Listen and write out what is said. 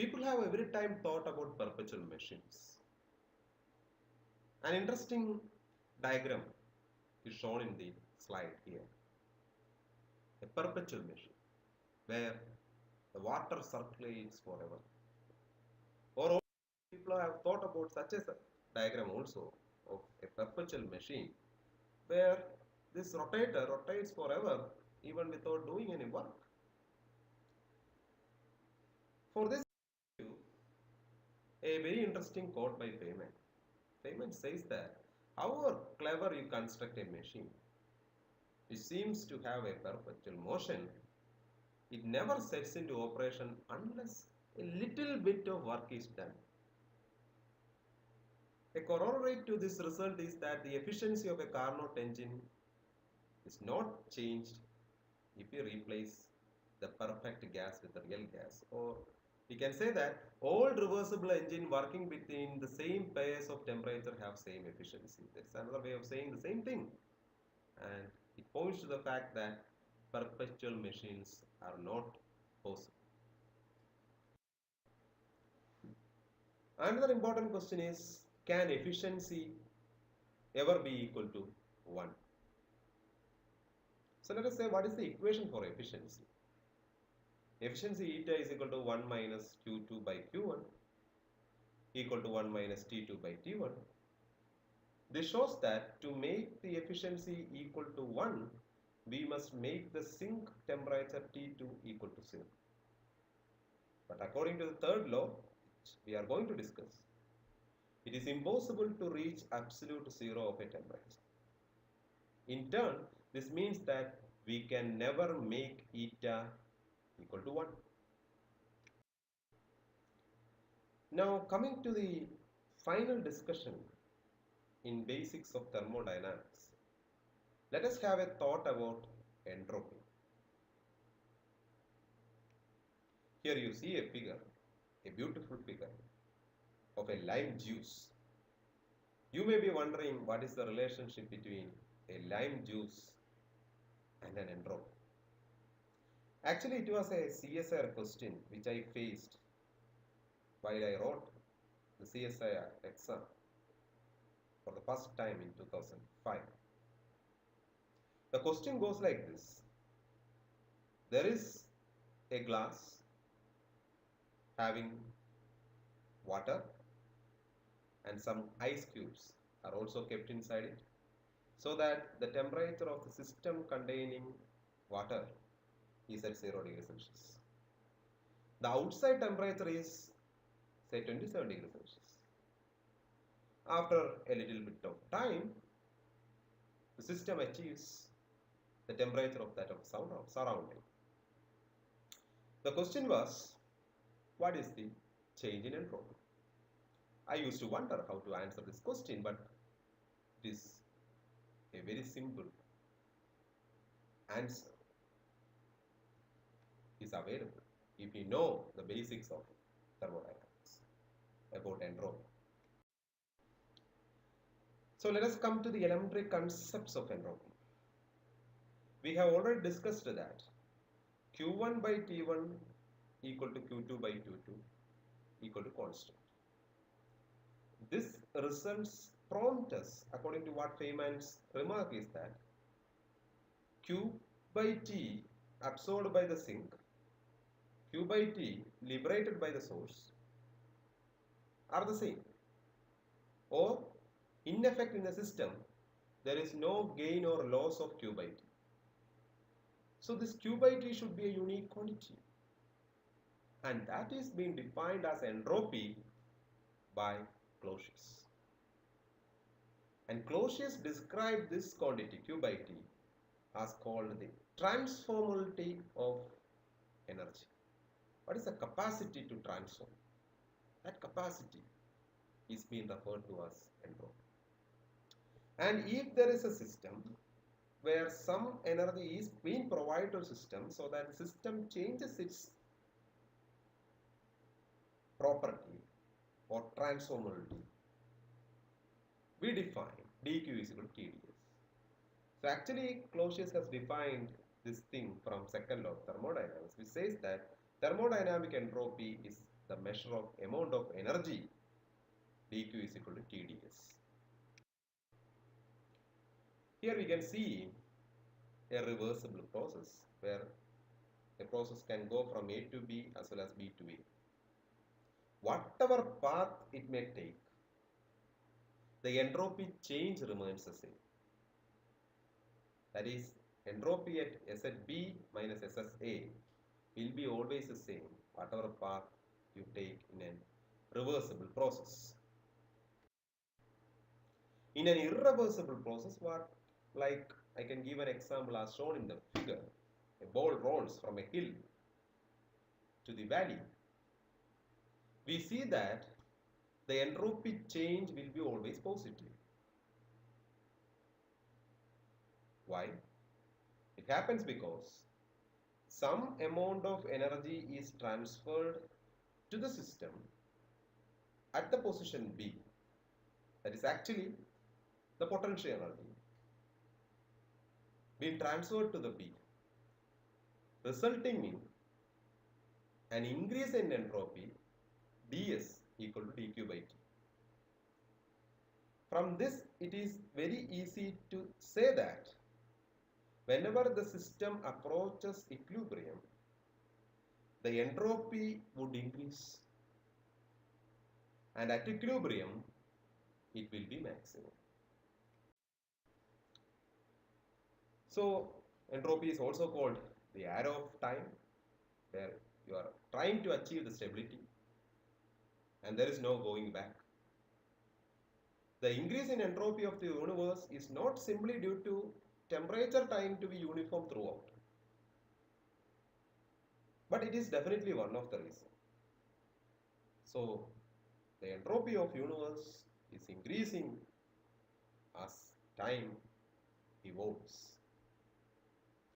People have every time thought about perpetual machines. An interesting diagram is shown in the slide here. A perpetual machine where the water circulates forever. Or people have thought about such a diagram also of a perpetual machine where this rotator rotates forever even without doing any work. For this, a very interesting quote by Feynman. Feynman says that however clever you construct a machine, which seems to have a perpetual motion, it never sets into operation unless a little bit of work is done. A corollary to this result is that the efficiency of a Carnot engine is not changed if you replace the perfect gas with the real gas. Or we can say that all reversible engine working between the same pairs of temperature have same efficiency. That's another way of saying the same thing. And it points to the fact that perpetual machines are not possible. Another important question is, can efficiency ever be equal to 1? So let us say, what is the equation for efficiency? Efficiency eta is equal to 1 minus Q2 by Q1 equal to 1 minus T2 by T1. This shows that to make the efficiency equal to 1, we must make the sink temperature T2 equal to 0. But according to the third law, which we are going to discuss, it is impossible to reach absolute 0 of a temperature. In turn, this means that we can never make eta equal to 1. Now coming to the final discussion in basics of thermodynamics, let us have a thought about entropy. Here you see a figure, a beautiful figure of a lime juice. You may be wondering what is the relationship between a lime juice and an entropy. Actually, it was a CSIR question which I faced while I wrote the CSIR exam for the first time in 2005. The question goes like this. There is a glass having water and some ice cubes are also kept inside it, so that the temperature of the system containing water is at 0 degrees Celsius. The outside temperature is say 27 degrees Celsius. After a little bit of time, the system achieves the temperature of that of surrounding. The question was, what is the change in entropy? I used to wonder how to answer this question, but it is a very simple answer is available if you know the basics of thermodynamics about entropy. So let us come to the elementary concepts of entropy. We have already discussed that Q1 by T1 equal to Q2 by Q2 equal to constant. This results prompt us, according to what Feynman's remark is that Q by T absorbed by the sink, Q by T liberated by the source are the same. Or in effect in the system, there is no gain or loss of Q by T. So this Q by T should be a unique quantity. And that is being defined as entropy by Clausius. And Clausius described this quantity Q by T as called the transformability of energy. What is the capacity to transform? That capacity is being referred to as entropy. And if there is a system where some energy is being provided to the system so that the system changes its property or transformability, we define dq is equal to TdS. So actually Clausius has defined this thing from second law of thermodynamics, which says that thermodynamic entropy is the measure of amount of energy dq is equal to tds. Here we can see a reversible process where a process can go from A to B as well as B to A. Whatever path it may take, the entropy change remains the same. That is, entropy at S at B minus S at A will be always the same, whatever path you take in a reversible process. In an irreversible process, like I can give an example as shown in the figure. A ball rolls from a hill to the valley. We see that the entropy change will be always positive. Why? It happens because some amount of energy is transferred to the system at the position B. That is actually the potential energy being transferred to the B, resulting in an increase in entropy ds equal to dq by t. From this, it is very easy to say that whenever the system approaches equilibrium, the entropy would increase, and at equilibrium, it will be maximum. So, entropy is also called the arrow of time, where you are trying to achieve the stability and there is no going back. The increase in entropy of the universe is not simply due to temperature time to be uniform throughout, but it is definitely one of the reasons. So, the entropy of universe is increasing as time evolves.